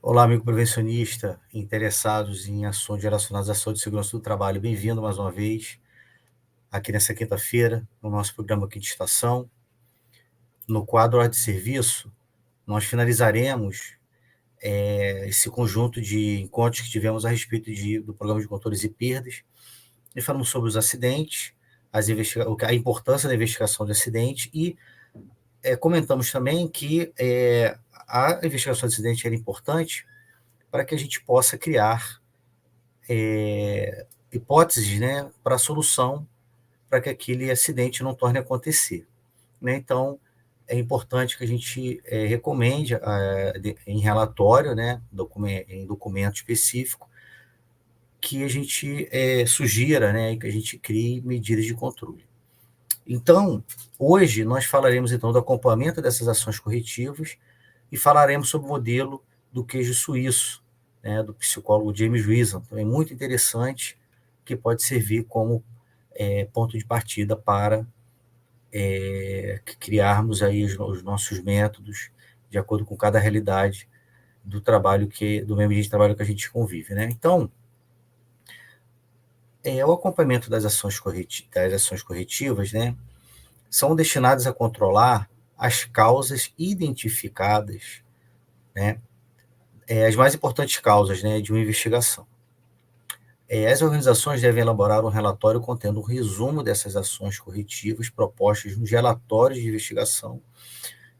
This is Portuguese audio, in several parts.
Olá, amigo prevencionista, interessados em ações relacionadas à saúde e segurança do trabalho. Bem-vindo mais uma vez aqui nessa quinta-feira, no nosso programa aqui de estação. No quadro Hora de Serviço, nós finalizaremos esse conjunto de encontros que tivemos a respeito do programa de controles e perdas, e falamos sobre os acidentes, a importância da investigação de acidente e comentamos também que a investigação de acidente era importante para que a gente possa criar hipóteses, né, para a solução, para que aquele acidente não torne a acontecer. Né? Então, é importante que a gente recomende em relatório, né, em documento específico, que a gente sugira, né, que a gente crie medidas de controle. Então, hoje nós falaremos então do acompanhamento dessas ações corretivas e falaremos sobre o modelo do queijo suíço, né, do psicólogo James Rison, também muito interessante, que pode servir como ponto de partida para criarmos aí os nossos métodos de acordo com cada realidade do meio ambiente de trabalho que a gente convive, né? Então, o acompanhamento das ações corretivas, né, são destinadas a controlar as causas identificadas, né, as mais importantes causas, né, de uma investigação. As organizações devem elaborar um relatório contendo um resumo dessas ações corretivas propostas nos relatórios de investigação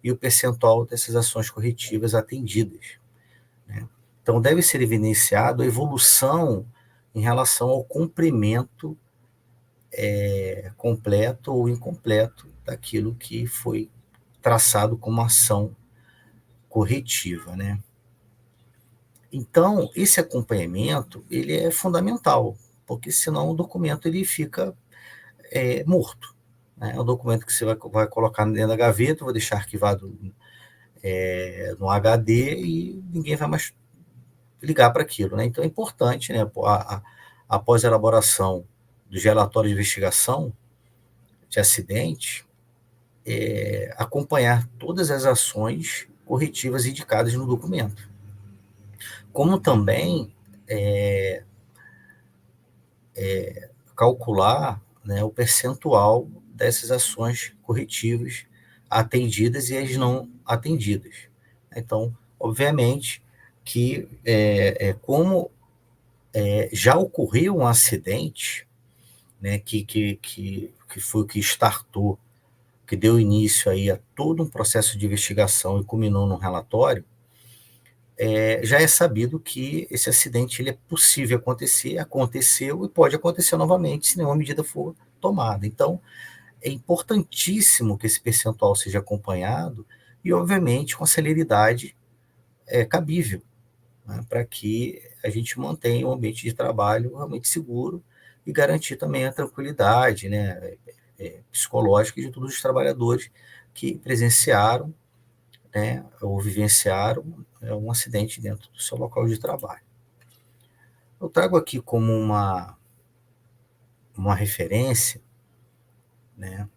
e o percentual dessas ações corretivas atendidas. Né? Então, deve ser evidenciado a evolução em relação ao cumprimento completo ou incompleto daquilo que foi traçado como ação corretiva, né? Então, esse acompanhamento ele é fundamental, porque senão o documento ele fica morto. Né? É um documento que você vai colocar dentro da gaveta, vai deixar arquivado no HD e ninguém vai mais ligar para aquilo. Né? Então, é importante, né, após a elaboração dos relatórios de investigação de acidente, acompanhar todas as ações corretivas indicadas no documento. Como também calcular, né, o percentual dessas ações corretivas atendidas e as não atendidas. Então, obviamente que como já ocorreu um acidente, né, que foi o que startou, que deu início aí a todo um processo de investigação e culminou num relatório, já é sabido que esse acidente ele é possível acontecer, aconteceu e pode acontecer novamente se nenhuma medida for tomada. Então, é importantíssimo que esse percentual seja acompanhado e, obviamente, com a celeridade cabível, né, para que a gente mantenha um ambiente de trabalho realmente seguro e garantir também a tranquilidade, né, psicológica de todos os trabalhadores que presenciaram, né, ou vivenciaram um acidente dentro do seu local de trabalho. Eu trago aqui como uma referência, né,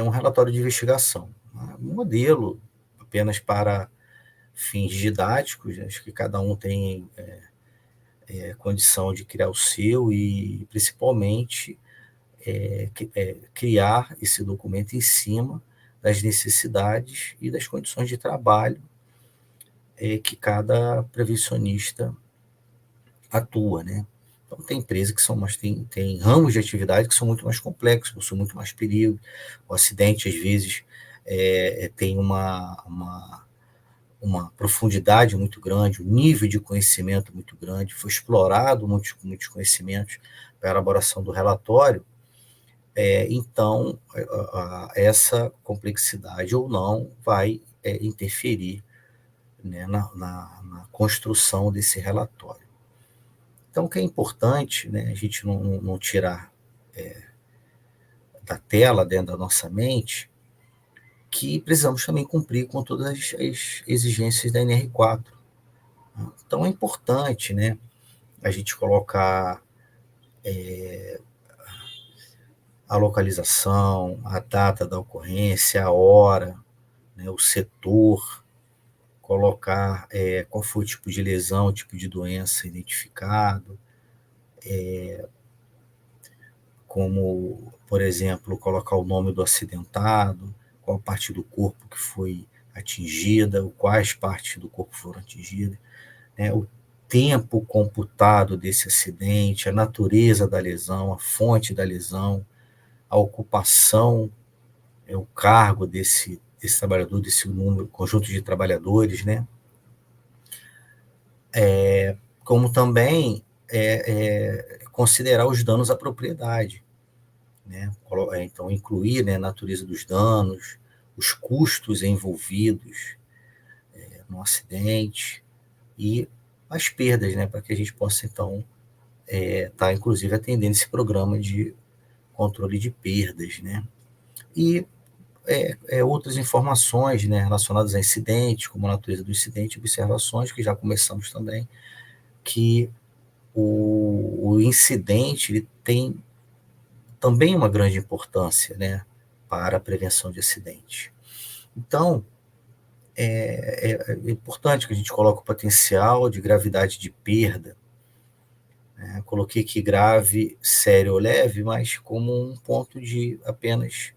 um relatório de investigação, um modelo apenas para fins didáticos, né, acho que cada um tem condição de criar o seu e, principalmente, criar esse documento em cima das necessidades e das condições de trabalho que cada prevencionista atua, né? Então, tem empresas que são mais, tem ramos de atividade que são muito mais complexos, possuem muito mais perigo. O acidente, às vezes, tem uma profundidade muito grande, um nível de conhecimento muito grande, foi explorado muitos conhecimentos para a elaboração do relatório. Então, essa complexidade ou não vai interferir, né, na construção desse relatório. Então, o que é importante, né, a gente não tirar da tela, dentro da nossa mente, que precisamos também cumprir com todas as exigências da NR4. Então, é importante, né, a gente colocar a localização, a data da ocorrência, a hora, né, o setor, colocar qual foi o tipo de lesão, o tipo de doença identificado, como, por exemplo, colocar o nome do acidentado, qual parte do corpo que foi atingida, quais partes do corpo foram atingidas, né, o tempo computado desse acidente, a natureza da lesão, a fonte da lesão, a ocupação, o cargo desse trabalhador, desse número, conjunto de trabalhadores, né? Como também considerar os danos à propriedade, né? Então, incluir, né, a natureza dos danos, os custos envolvidos no acidente e as perdas, né, para que a gente possa, então, estar, inclusive, atendendo esse programa de controle de perdas, né? E outras informações, né, relacionadas a incidentes, como a natureza do incidente, observações, que já começamos também, que o incidente ele tem também uma grande importância, né, para a prevenção de acidentes. Então, é importante que a gente coloque o potencial de gravidade de perda, né? Coloquei aqui grave, sério ou leve, mas como um ponto de apenas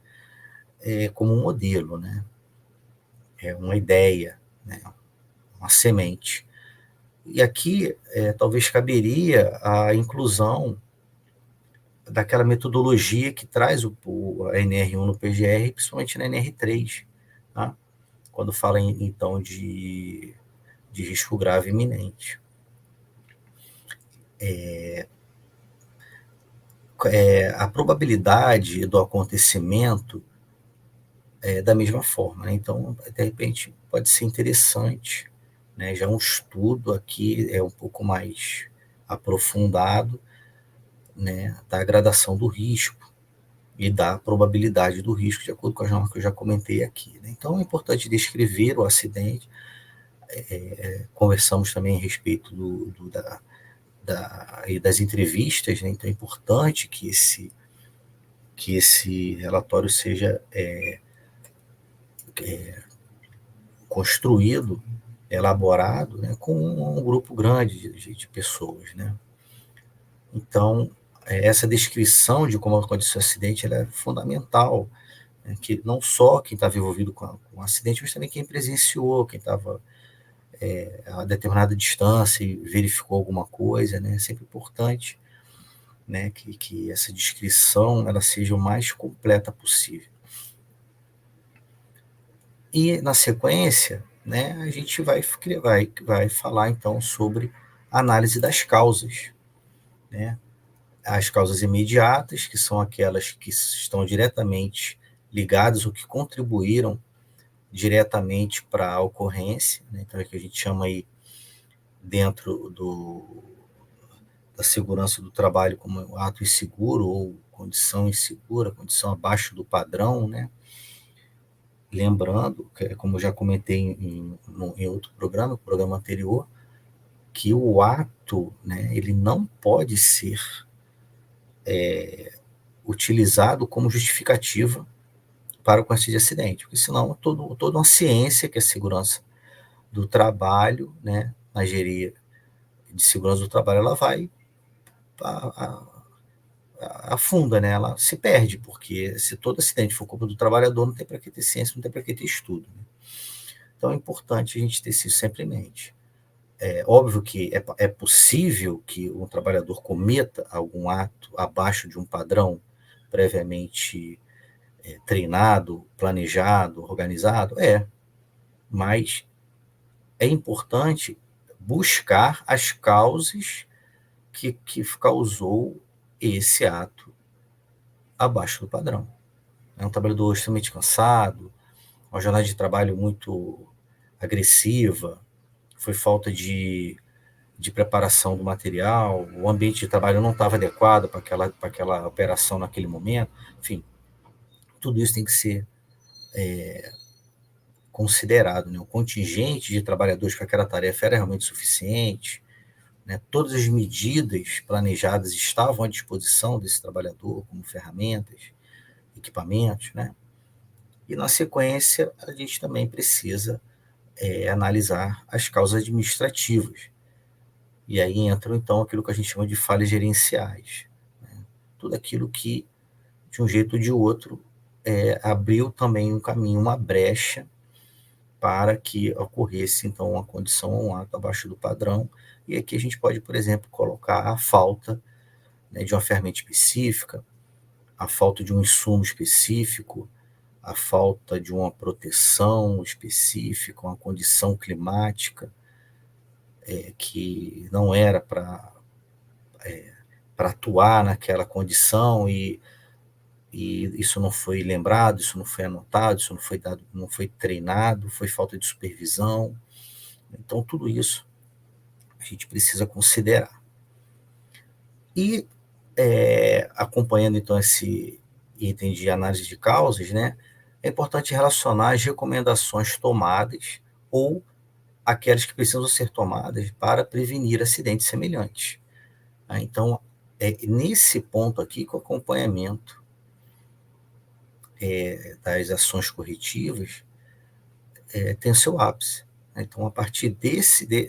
como um modelo, né? É uma ideia, né? Uma semente. E aqui talvez caberia a inclusão daquela metodologia que traz a NR1 no PGR, principalmente na NR3, tá? Quando fala então de risco grave iminente. A probabilidade do acontecimento é da mesma forma, né? Então, de repente, pode ser interessante, né? Já um estudo aqui é um pouco mais aprofundado, né, da gradação do risco e da probabilidade do risco, de acordo com as normas que eu já comentei aqui, né? Então, é importante descrever o acidente. Conversamos também a respeito das entrevistas, né? Então, é importante que esse relatório seja construído, elaborado, né, com um grupo grande de pessoas, né? Então, essa descrição de como aconteceu o acidente ela é fundamental, né, que não só quem estava envolvido com o acidente, mas também quem presenciou, quem estava a determinada distância e verificou alguma coisa, né? É sempre importante, né, que essa descrição ela seja o mais completa possível. E, na sequência, né, a gente vai falar, então, sobre a análise das causas, né? As causas imediatas, que são aquelas que estão diretamente ligadas ou que contribuíram diretamente para a ocorrência, né? Então, é que a gente chama aí, dentro da segurança do trabalho, como ato inseguro ou condição insegura, condição abaixo do padrão, né? Lembrando, como eu já comentei em outro programa anterior, que o ato, né, ele não pode ser utilizado como justificativa para o acontecer de acidente, porque senão toda uma ciência que é a segurança do trabalho, né, na engenharia de segurança do trabalho, ela vai a, afunda, né, ela se perde, porque se todo acidente for culpa do trabalhador, não tem para que ter ciência, não tem para que ter estudo, né? Então é importante a gente ter isso sempre em mente. É óbvio que é possível que um trabalhador cometa algum ato abaixo de um padrão previamente treinado, planejado, organizado, mas é importante buscar as causas que causou esse ato abaixo do padrão. É um trabalhador extremamente cansado, uma jornada de trabalho muito agressiva, foi falta de preparação do material, o ambiente de trabalho não estava adequado para aquela operação naquele momento, enfim, tudo isso tem que ser considerado, né? O contingente de trabalhadores para aquela tarefa era realmente suficiente, né? Todas as medidas planejadas estavam à disposição desse trabalhador, como ferramentas, equipamentos, né? E na sequência a gente também precisa analisar as causas administrativas. E aí entram, então, aquilo que a gente chama de falhas gerenciais. Né? Tudo aquilo que, de um jeito ou de outro, abriu também um caminho, uma brecha, para que ocorresse, então, uma condição, um ato abaixo do padrão. E aqui a gente pode, por exemplo, colocar a falta, né, de uma ferramenta específica, a falta de um insumo específico, a falta de uma proteção específica, uma condição climática que não era para atuar naquela condição e isso não foi lembrado, isso não foi anotado, isso não foi dado, não foi treinado, foi falta de supervisão. Então, tudo isso a gente precisa considerar. E acompanhando então esse item de análise de causas, né, é importante relacionar as recomendações tomadas ou aquelas que precisam ser tomadas para prevenir acidentes semelhantes. Então, nesse ponto aqui que o acompanhamento das ações corretivas tem o seu ápice. Então, a partir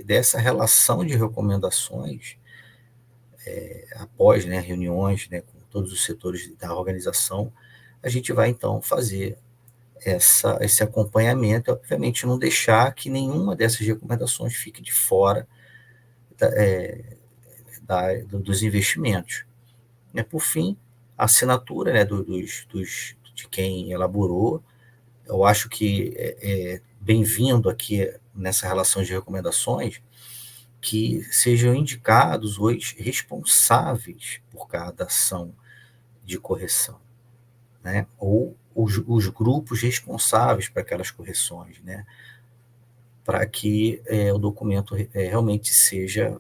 dessa relação de recomendações, após, né, reuniões, né, com todos os setores da organização, a gente vai então fazer esse acompanhamento e, obviamente, não deixar que nenhuma dessas recomendações fique de fora dos investimentos. Por fim, a assinatura, né, de quem elaborou. Eu acho que bem-vindo aqui nessa relação de recomendações que sejam indicados os responsáveis por cada ação de correção, né? Ou os grupos responsáveis para aquelas correções, né? Para que o documento realmente seja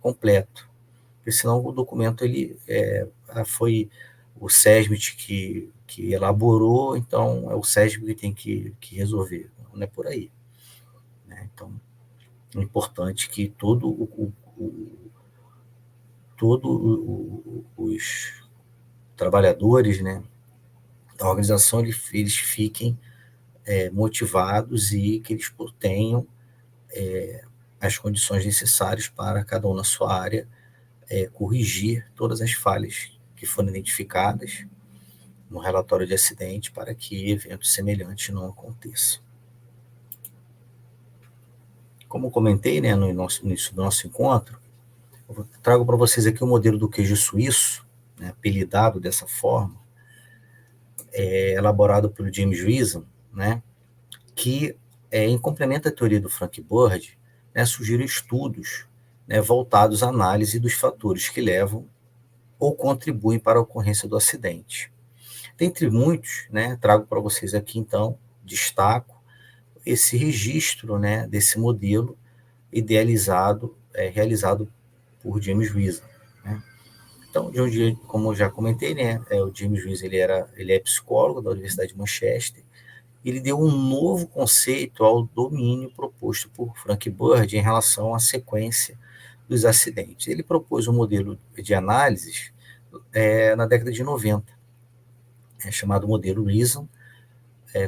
completo. Porque senão o documento foi o SESMIT que elaborou, então é o SESMIT que tem que resolver. Não é por aí. Né? Então, é importante que os trabalhadores, né, da organização eles fiquem motivados e que eles tenham as condições necessárias para cada um na sua área corrigir todas as falhas que foram identificadas no relatório de acidente para que eventos semelhantes não aconteçam. Como comentei, né, no início do nosso encontro, eu trago para vocês aqui o modelo do queijo suíço, né, apelidado dessa forma, elaborado pelo James Reason, né, que, em complemento à teoria do Frank Bird, né, sugere estudos, né, voltados à análise dos fatores que levam ou contribuem para a ocorrência do acidente. Dentre muitos, né, trago para vocês aqui, então, destaco esse registro, né, desse modelo idealizado, realizado por James Reason. Né? Então, de onde, como eu já comentei, né, o James Reason ele é psicólogo da Universidade de Manchester. Ele deu um novo conceito ao domínio proposto por Frank Bird em relação à sequência dos acidentes. Ele propôs um modelo de análises na década de 90, chamado modelo Reason,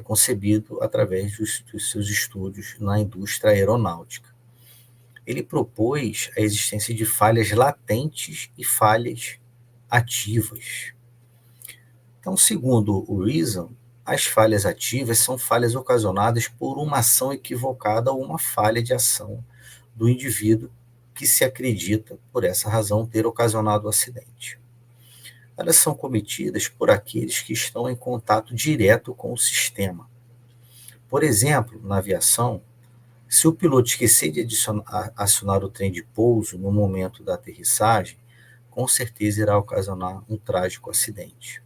concebido através dos seus estudos na indústria aeronáutica. Ele propôs a existência de falhas latentes e falhas ativas. Então, segundo o Reason, as falhas ativas são falhas ocasionadas por uma ação equivocada ou uma falha de ação do indivíduo que se acredita, por essa razão, ter ocasionado o acidente. Elas são cometidas por aqueles que estão em contato direto com o sistema. Por exemplo, na aviação, se o piloto esquecer de acionar o trem de pouso no momento da aterrissagem, com certeza irá ocasionar um trágico acidente.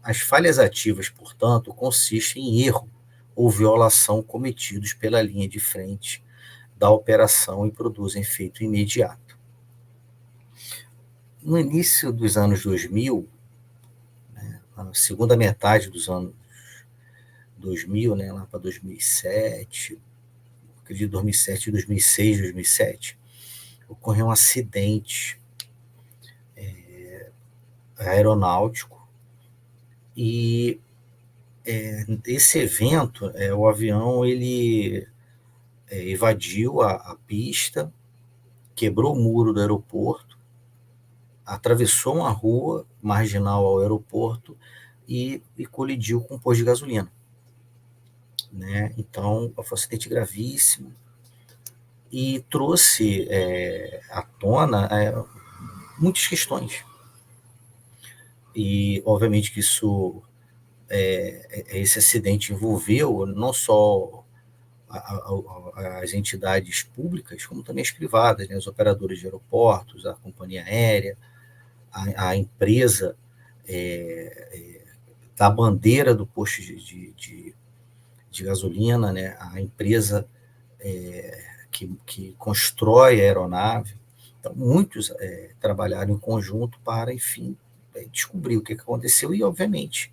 As falhas ativas, portanto, consistem em erro ou violação cometidos pela linha de frente da operação e produzem efeito imediato. No início dos anos 2000, na segunda metade dos anos 2000, né, lá para 2007, acredito 2007, 2006, 2007, ocorreu um acidente aeronáutico e Esse evento, o avião ele evadiu a pista, quebrou o muro do aeroporto, atravessou uma rua marginal ao aeroporto e colidiu com um posto de gasolina. Né? Então, foi um acidente gravíssimo e trouxe à tona muitas questões. E, obviamente, que esse acidente envolveu não só as entidades públicas, como também as privadas, né? Os operadores de aeroportos, a companhia aérea, a empresa da bandeira do posto de gasolina, né? A empresa que constrói a aeronave. Então, muitos trabalharam em conjunto para, enfim, descobrir o que aconteceu e, obviamente,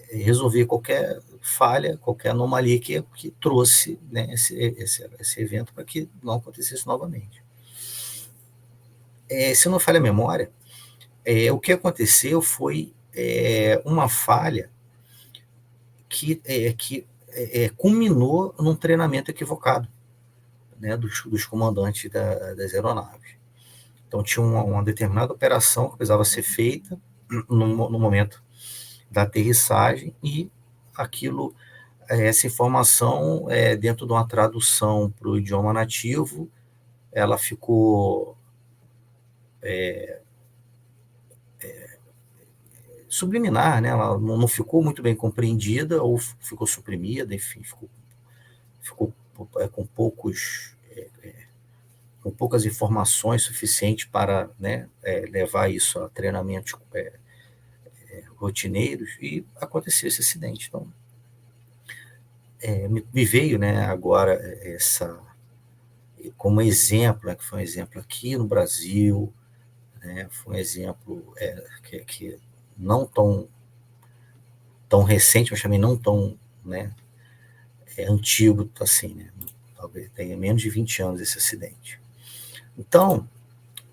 resolver qualquer falha, qualquer anomalia que trouxe, né, esse evento para que não acontecesse novamente. Se não falha a memória, o que aconteceu foi uma falha que culminou num treinamento equivocado, né, dos comandantes das aeronaves. Então, tinha uma determinada operação que precisava ser feita no momento da aterrissagem e aquilo, essa informação, dentro de uma tradução para o idioma nativo, ela ficou subliminar, né? Ela não ficou muito bem compreendida ou ficou suprimida, enfim, ficou com com poucas informações suficientes para, né, levar isso a treinamentos rotineiros e aconteceu esse acidente. Então, me veio, né, agora como exemplo, né, que foi um exemplo aqui no Brasil, né, foi um exemplo que não tão recente, mas também não tão, né, antigo assim, né? Talvez tenha menos de 20 anos esse acidente. Então,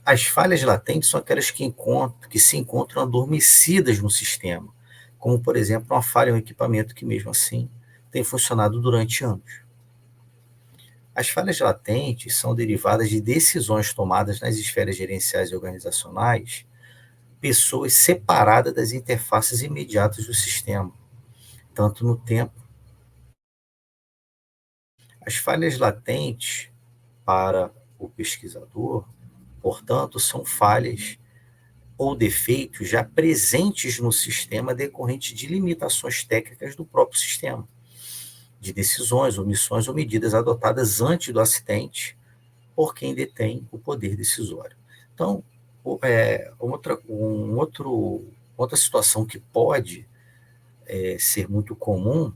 as falhas latentes são aquelas que se encontram adormecidas no sistema, como, por exemplo, uma falha em um equipamento que, mesmo assim, tem funcionado durante anos. As falhas latentes são derivadas de decisões tomadas nas esferas gerenciais e organizacionais, pessoas separadas das interfaces imediatas do sistema, tanto no tempo. As falhas latentes, para o pesquisador, portanto, são falhas ou defeitos já presentes no sistema decorrentes de limitações técnicas do próprio sistema, de decisões, omissões ou medidas adotadas antes do acidente por quem detém o poder decisório. Então, outra situação que pode ser muito comum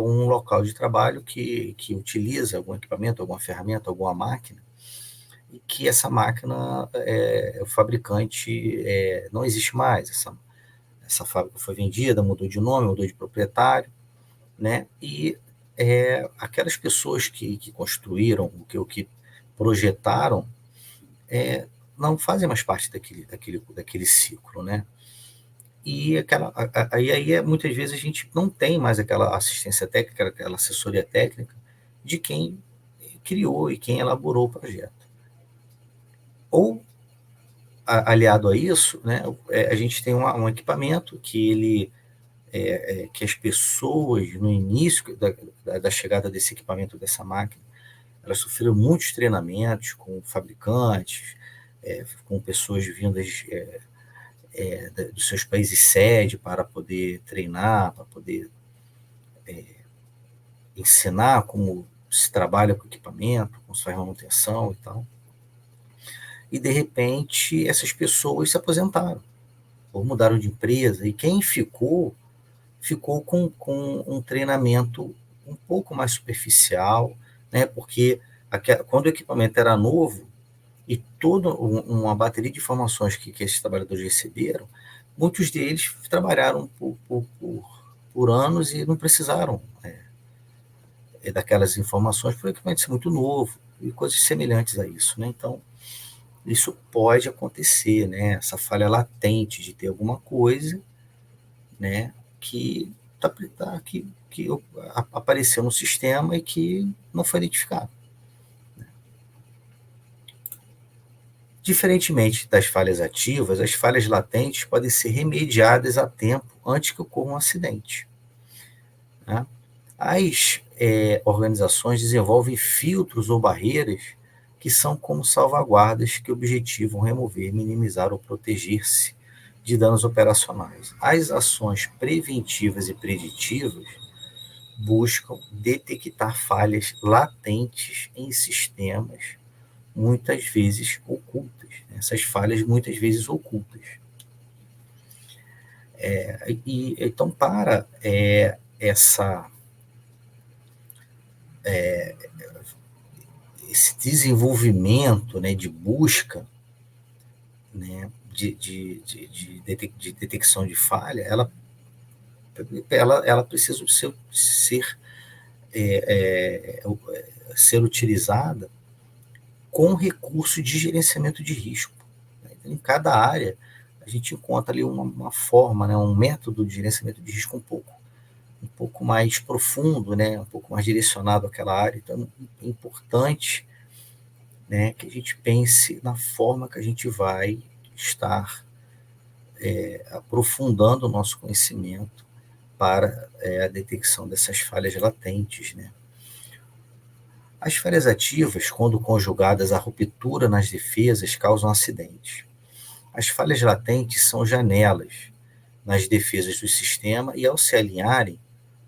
um local de trabalho que utiliza algum equipamento, alguma ferramenta, alguma máquina, e que essa máquina, o fabricante não existe mais, essa fábrica foi vendida, mudou de nome, mudou de proprietário, né? E aquelas pessoas que construíram, o que projetaram, não fazem mais parte daquele ciclo, né? E aí muitas vezes a gente não tem mais aquela assistência técnica, aquela assessoria técnica de quem criou e quem elaborou o projeto. Ou, aliado a isso, né, a gente tem um equipamento que as pessoas, no início da chegada desse equipamento, dessa máquina, elas sofreram muitos treinamentos com fabricantes, com pessoas vindas dos seus países sede para poder treinar, para poder ensinar como se trabalha com equipamento, como se faz manutenção e tal. E, de repente, essas pessoas se aposentaram ou mudaram de empresa, e quem ficou com um treinamento um pouco mais superficial, né? Porque quando o equipamento era novo e toda uma bateria de informações que esses trabalhadores receberam, muitos deles trabalharam por anos e não precisaram daquelas informações, porque o equipamento é muito novo e coisas semelhantes a isso, né? Então, isso pode acontecer, né? Essa falha latente de ter alguma coisa, né? Que, que apareceu no sistema e que não foi identificado. Diferentemente das falhas ativas, as falhas latentes podem ser remediadas a tempo antes que ocorra um acidente, né? As organizações desenvolvem filtros ou barreiras que são como salvaguardas que objetivam remover, minimizar ou proteger-se de danos operacionais. As ações preventivas e preditivas buscam detectar falhas latentes em sistemas, muitas vezes ocultas. Essas falhas muitas vezes ocultas. Então, para esse desenvolvimento, né, de busca, né, de detecção de falha, ela precisa ser utilizada com recurso de gerenciamento de risco. Em cada área, a gente encontra ali uma forma, né, um método de gerenciamento de risco um pouco mais profundo, né, um pouco mais direcionado àquela área. Então, é importante, né, que a gente pense na forma que a gente vai estar aprofundando o nosso conhecimento para a detecção dessas falhas latentes, né? As falhas ativas, quando conjugadas à ruptura nas defesas, causam acidentes. As falhas latentes são janelas nas defesas do sistema e, ao se alinharem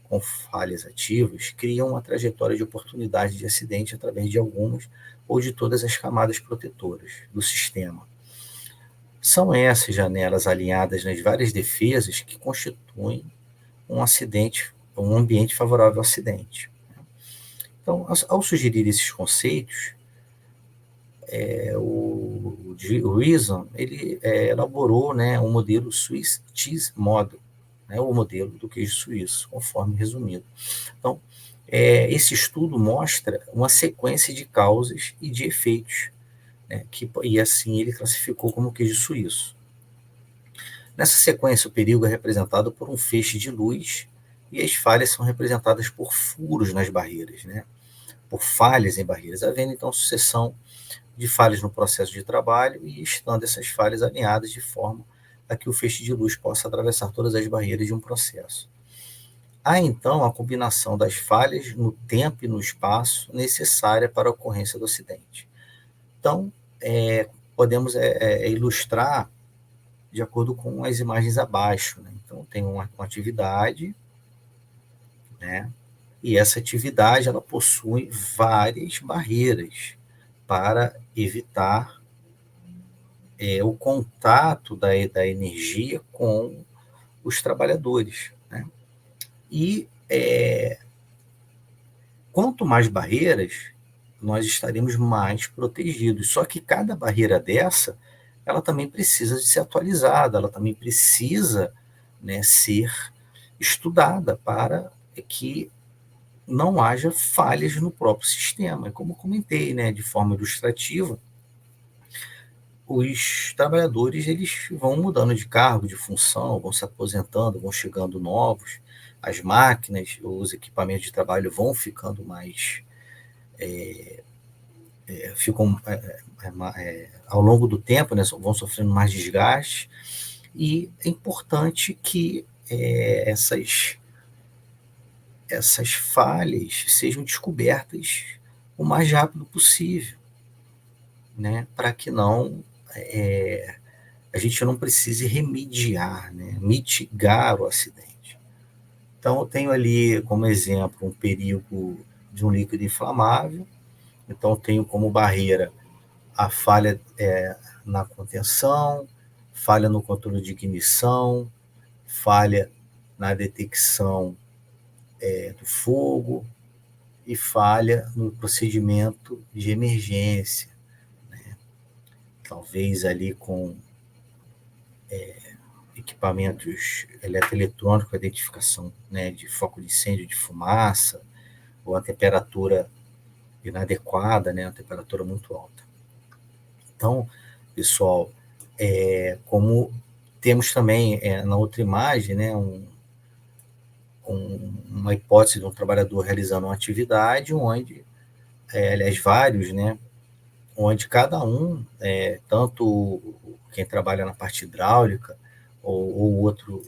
com falhas ativas, criam uma trajetória de oportunidade de acidente através de algumas ou de todas as camadas protetoras do sistema. São essas janelas alinhadas nas várias defesas que constituem um acidente, um ambiente favorável ao acidente. Então, ao sugerir esses conceitos, o Reason ele elaborou, né, um modelo Swiss Cheese Model, né, o modelo do queijo suíço, conforme resumido. Então, esse estudo mostra uma sequência de causas e de efeitos, né, e assim ele classificou como queijo suíço. Nessa sequência, o perigo é representado por um feixe de luz e as falhas são representadas por furos nas barreiras, né? Por falhas em barreiras, havendo então sucessão de falhas no processo de trabalho e estando essas falhas alinhadas de forma a que o feixe de luz possa atravessar todas as barreiras de um processo. Há então a combinação das falhas no tempo e no espaço necessária para a ocorrência do acidente. Então, podemos ilustrar de acordo com as imagens abaixo, né? Então, tem uma atividade, né? E essa atividade ela possui várias barreiras para evitar o contato da energia com os trabalhadores, né? E quanto mais barreiras, nós estaremos mais protegidos. Só que cada barreira dessa, ela também precisa de ser atualizada, ela também precisa, né, ser estudada para que não haja falhas no próprio sistema. Como comentei, né, de forma ilustrativa, os trabalhadores eles vão mudando de cargo, de função, vão se aposentando, vão chegando novos, as máquinas, os equipamentos de trabalho vão ficando mais ficam ao longo do tempo, né, vão sofrendo mais desgaste, e é importante que essas falhas sejam descobertas o mais rápido possível, né, para que não a gente não precise remediar, né, mitigar o acidente. Então, eu tenho ali como exemplo um perigo de um líquido inflamável, então eu tenho como barreira a falha na contenção, falha no controle de ignição, falha na detecção do fogo e falha no procedimento de emergência, né? Talvez ali com equipamentos eletroeletrônicos, identificação, né, de foco de incêndio, de fumaça, ou a temperatura inadequada, né, a temperatura muito alta. Então, pessoal, como temos também na outra imagem, né, uma hipótese de um trabalhador realizando uma atividade onde, aliás, vários, né, onde cada um, tanto quem trabalha na parte hidráulica ou outro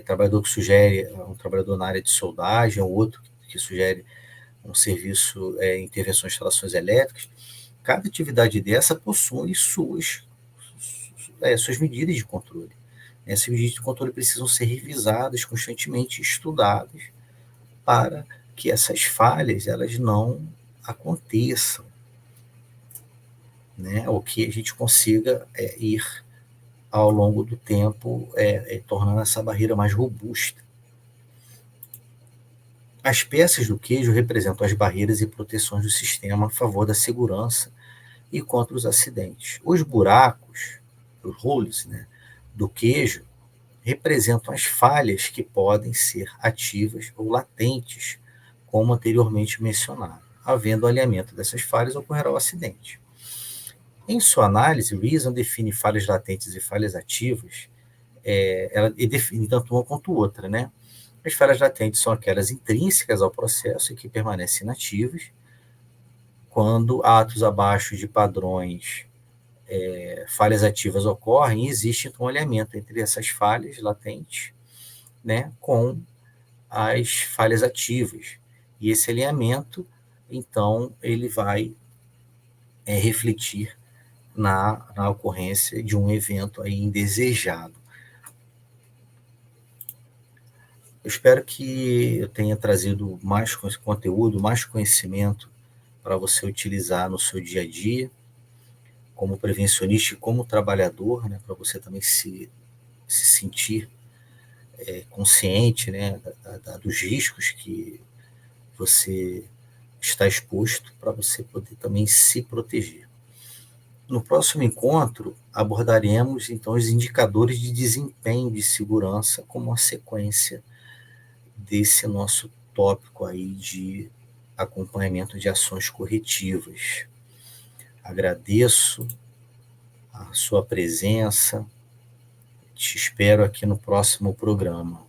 trabalhador que sugere um trabalhador na área de soldagem, ou outro que sugere um serviço em intervenção de instalações elétricas, cada atividade dessa possui suas medidas de controle. Essas medidas de controle precisam ser revisadas constantemente, estudadas, para que essas falhas elas não aconteçam, né? Ou que a gente consiga ir ao longo do tempo tornando essa barreira mais robusta. As peças do queijo representam as barreiras e proteções do sistema a favor da segurança e contra os acidentes. Os buracos, os holes, né, do queijo representam as falhas que podem ser ativas ou latentes, como anteriormente mencionado. Havendo alinhamento dessas falhas, ocorrerá o acidente. Em sua análise, Reason define falhas latentes e falhas ativas, ela define tanto uma quanto outra, né? As falhas latentes são aquelas intrínsecas ao processo e que permanecem inativas. Quando atos abaixo de padrões, falhas ativas ocorrem, existe então um alinhamento entre essas falhas latentes, né, com as falhas ativas. E esse alinhamento, então, ele vai refletir na ocorrência de um evento aí indesejado. Eu espero que eu tenha trazido mais conteúdo, mais conhecimento para você utilizar no seu dia a dia, como prevencionista e como trabalhador, né, para você também se sentir consciente, né, dos riscos que você está exposto, para você poder também se proteger. No próximo encontro, abordaremos então os indicadores de desempenho de segurança como uma sequência desse nosso tópico aí de acompanhamento de ações corretivas. Agradeço a sua presença, te espero aqui no próximo programa.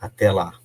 Até lá.